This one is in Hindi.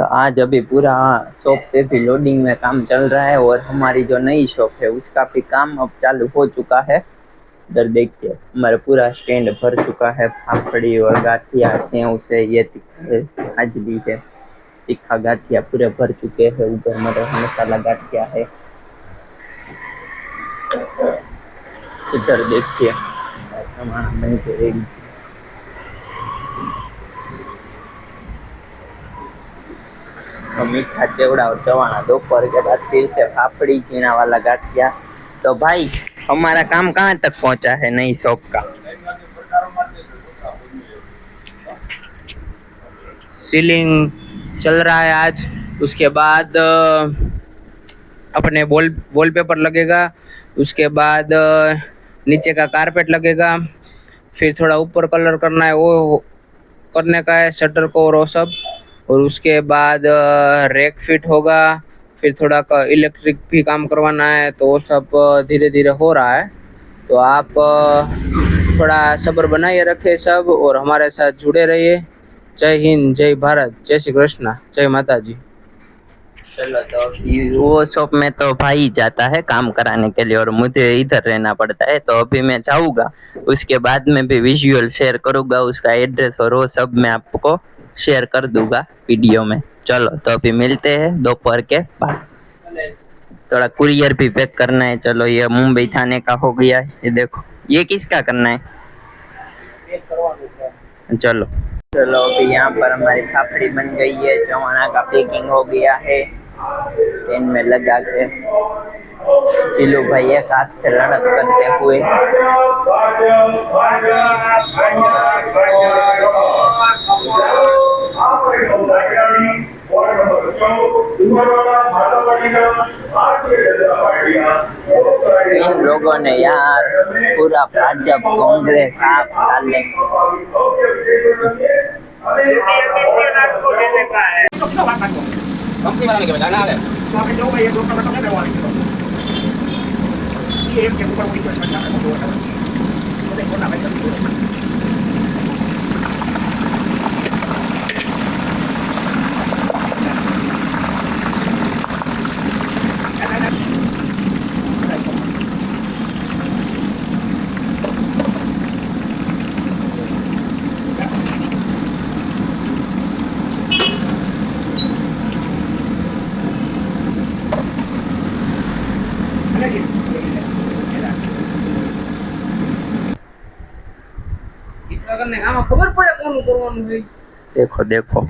तो आज अभी पूरा शॉप पे भी लोडिंग में काम चल रहा है और हमारी जो नई शॉप है उसका भी काम अब चालू हो चुका है। इधर देखिए हमारा पूरा स्टैंड भर चुका है। पापड़ी और गाठिया सेव से ये हाजरी है। तीखा गाठिया पूरे भर चुके हैं। ऊपर मटर मसाला गाठिया है। इधर देखिए सामान बन के रेडी। तो मीठा चेवड़ा और चवाना दोपहर के बाद फिर से पापड़ी चीना वाला गाठिया। तो भाई हमारा काम कहाँ तक पहुँचा है नई शॉप का? सीलिंग चल रहा है आज। उसके बाद अपने वॉलपेपर लगेगा। उसके बाद नीचे का कारपेट लगेगा। फिर थोड़ा ऊपर कलर करना है, वो करने का है, शटर को और वो सब। और उसके बाद रैक फिट होगा। फिर थोड़ा इलेक्ट्रिक भी काम करवाना है, तो वो सब धीरे धीरे हो रहा है। तो आप थोड़ा सब्र बनाए रखे सब और हमारे साथ जुड़े रहिए। जय हिंद, जय भारत, जय श्री कृष्णा, जय माता जी। चलो तो अभी वो शॉप में तो भाई जाता है काम कराने के लिए और मुझे इधर रहना पड़ता है। तो अभी मैं जाऊंगा, उसके बाद में भी विजुअल शेयर करूंगा, उसका एड्रेस और वो सब मैं आपको शेयर कर दूंगा वीडियो में। चलो तो अभी मिलते हैं दोपहर के बाद। थोड़ा कुरियर भी पैक करना है। चलो ये मुंबई थाने का हो गया है। ये देखो ये किसका करना है? चलो चलो अभी यहाँ पर हमारी पापड़ी बन गई है। चवाना का पैकिंग हो गया है। पेन में लगा के चिल्लू भाई एक हाथ से लड़क करते हुए इन लोगों ने यार पूरा भाजपा कांग्रेस आप डाले। कंपनी वाले के बताना है तो आप जो भाई दो कम करने वाले ये एक के ऊपर कोई क्वेश्चन ना हो तो देखो ना भाई इसका करने का खबर पड़े कौन करवानु है। देखो देखो